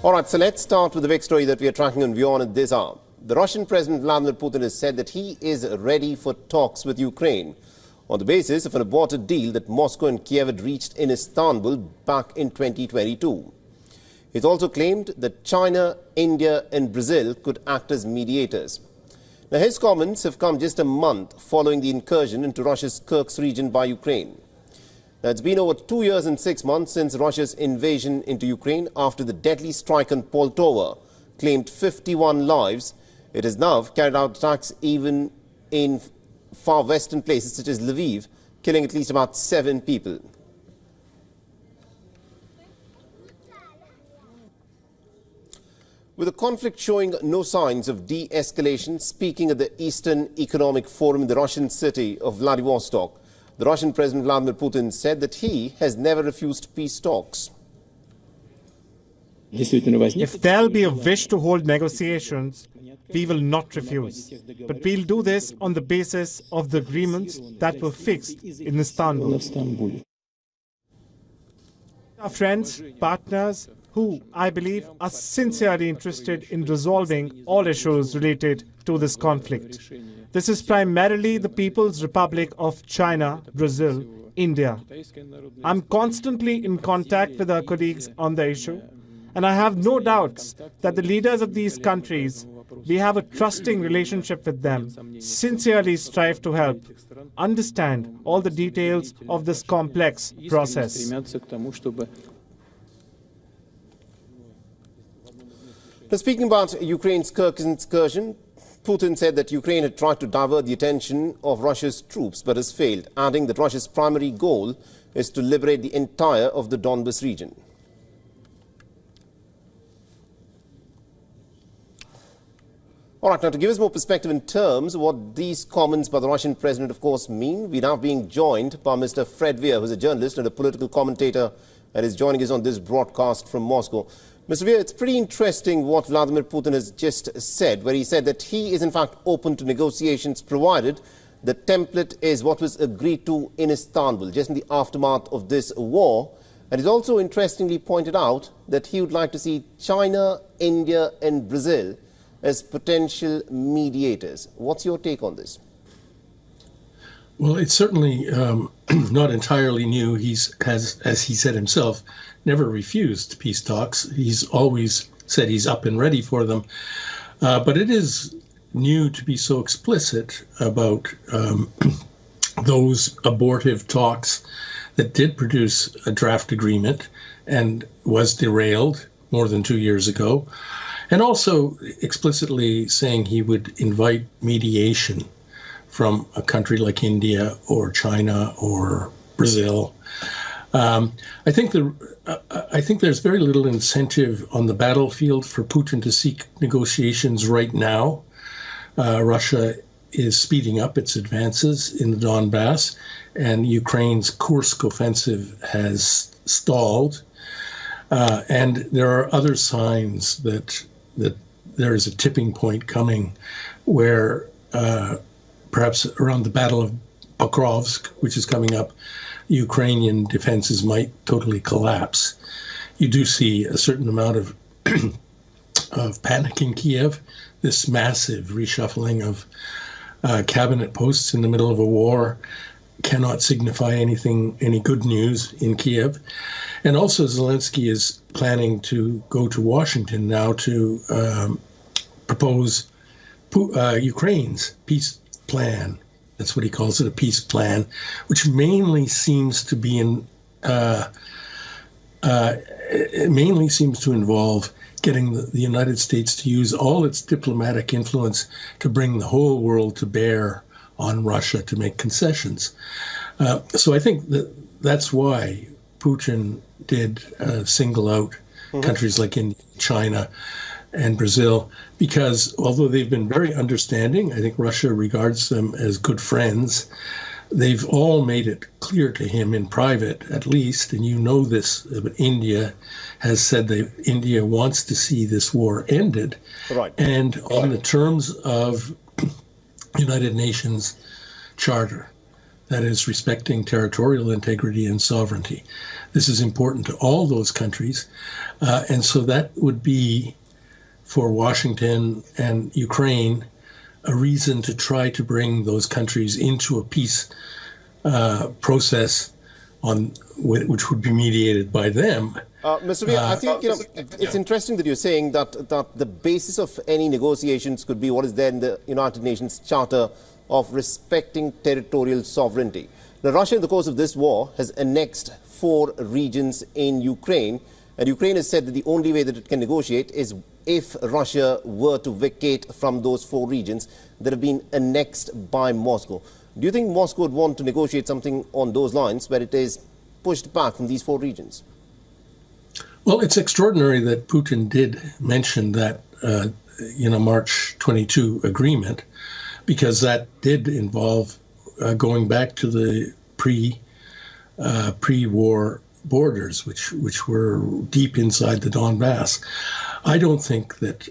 All right, so let's start with the big story that we are tracking on WION at this hour. The Russian President Vladimir Putin has said that he is ready for talks with Ukraine on the basis of an aborted deal that Moscow and Kyiv had reached in Istanbul back in 2022. He's also claimed that China, India and Brazil could act as mediators. Now, his comments have come just a month following the incursion into Russia's Kursk region by Ukraine. Now, it's been over 2 years and 6 months since Russia's invasion into Ukraine after the deadly strike on Poltava claimed 51 lives. It has now carried out attacks even in far western places such as Lviv, killing at least about 7 people. With the conflict showing no signs of de-escalation, speaking at the Eastern Economic Forum in the Russian city of Vladivostok, the Russian President Vladimir Putin said that he has never refused peace talks. If there'll be a wish to hold negotiations, we will not refuse. But we'll do this on the basis of the agreements that were fixed in Istanbul. Our friends, partners, who, I believe, are sincerely interested in resolving all issues related to this conflict. This is primarily the People's Republic of China, Brazil, India. I'm constantly in contact with our colleagues on the issue, and I have no doubts that the leaders of these countries, we have a trusting relationship with them, sincerely strive to help, understand all the details of this complex process. Now, speaking about Ukraine's Kursk incursion, Putin said that Ukraine had tried to divert the attention of Russia's troops but has failed, adding that Russia's primary goal is to liberate the entire of the Donbas region. All right, now to give us more perspective in terms of what these comments by the Russian president, of course, mean, we're now being joined by Mr. Fred Weir, who's a journalist and a political commentator and is joining us on this broadcast from Moscow. Mr. Weir, it's pretty interesting what Vladimir Putin has just said, where he said that he is in fact open to negotiations provided the template is what was agreed to in Istanbul, just in the aftermath of this war. And he's also interestingly pointed out that he would like to see China, India and Brazil as potential mediators. What's your take on this? Well, it's certainly not entirely new. He's, as he said himself, never refused peace talks. He's always said he's up and ready for them. But it is new to be so explicit about those abortive talks that did produce a draft agreement and was derailed more than 2 years ago. And also explicitly saying he would invite mediation from a country like India or China or Brazil. I think there's very little incentive on the battlefield for Putin to seek negotiations right now. Russia is speeding up its advances in the Donbass, and Ukraine's Kursk offensive has stalled. And there are other signs that there is a tipping point coming where perhaps around the Battle of Pokrovsk, which is coming up, Ukrainian defenses might totally collapse. You do see a certain amount of panic in Kiev, this massive reshuffling of cabinet posts in the middle of a war cannot signify any good news in Kiev. And also Zelensky is planning to go to Washington now to propose Ukraine's peace plan. That's what he calls it, a peace plan, which mainly seems to be it mainly seems to involve getting the United States to use all its diplomatic influence to bring the whole world to bear on Russia to make concessions. So I think that's why Putin did single out countries like India, China, and Brazil, because although they've been very understanding, I think Russia regards them as good friends. They've all made it clear to him in private, at least, and you know this, but India has said that India wants to see this war ended. Right. And on the terms of United Nations Charter. that is respecting territorial integrity and sovereignty. This is important to all those countries. And so that would be, for Washington and Ukraine, a reason to try to bring those countries into a peace process which would be mediated by them. Mr. Weir, I think it's interesting that you're saying that the basis of any negotiations could be what is there in the United Nations Charter of respecting territorial sovereignty. Now, Russia, in the course of this war, has annexed 4 regions in Ukraine, and Ukraine has said that the only way that it can negotiate is if Russia were to vacate from those 4 regions that have been annexed by Moscow. Do you think Moscow would want to negotiate something on those lines where it is pushed back from these 4 regions? Well, it's extraordinary that Putin did mention that, March 22 agreement, because that did involve going back to the pre-war borders, which were deep inside the Donbass. I don't think that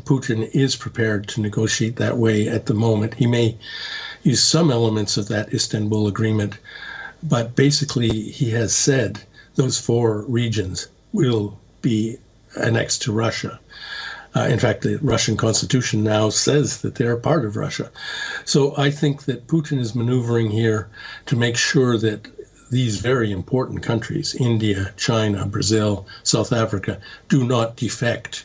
Putin is prepared to negotiate that way at the moment. He may use some elements of that Istanbul agreement, but basically he has said those 4 regions will be annexed to Russia. In fact, the Russian constitution now says that they're part of Russia. So I think that Putin is maneuvering here to make sure that these very important countries, India, China, Brazil, South Africa, do not defect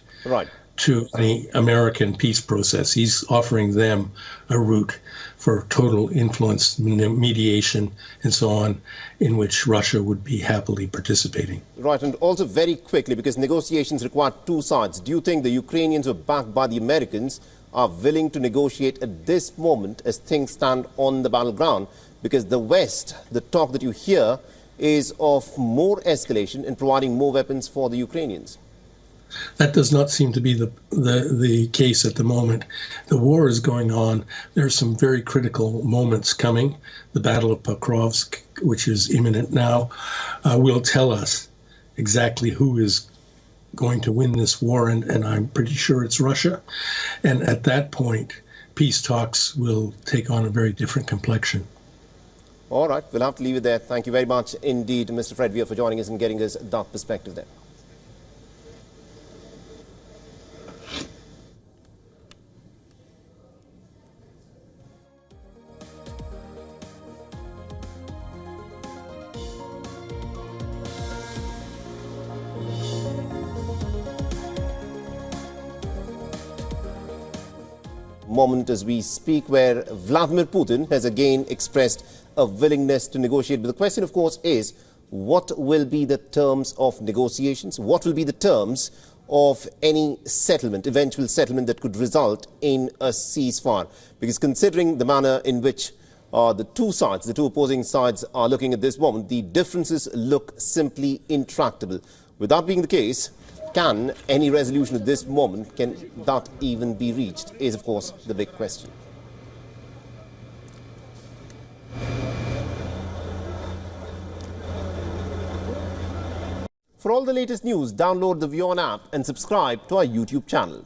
to the American peace process. He's offering them a route for total influence, mediation, and so on, in which Russia would be happily participating. Right, and also very quickly, because negotiations require 2 sides, do you think the Ukrainians who are backed by the Americans are willing to negotiate at this moment as things stand on the battleground? Because the West, the talk that you hear is of more escalation and providing more weapons for the Ukrainians. That does not seem to be the case at the moment. The war is going on. There are some very critical moments coming. The Battle of Pokrovsk, which is imminent now, will tell us exactly who is going to win this war, and I'm pretty sure it's Russia. And at that point, peace talks will take on a very different complexion. All right, we'll have to leave it there. Thank you very much indeed, Mr. Fred Weir, for joining us and getting us that perspective there. Moment as we speak, where Vladimir Putin has again expressed a willingness to negotiate. But the question, of course, is what will be the terms of negotiations? What will be the terms of any settlement, eventual settlement that could result in a ceasefire? Because considering the manner in which the 2 sides, the 2 opposing sides are looking at this moment, the differences look simply intractable. With that being the case, can any resolution at this moment, can that even be reached, is of course the big question. For all the latest news, download the WION app and subscribe to our YouTube channel.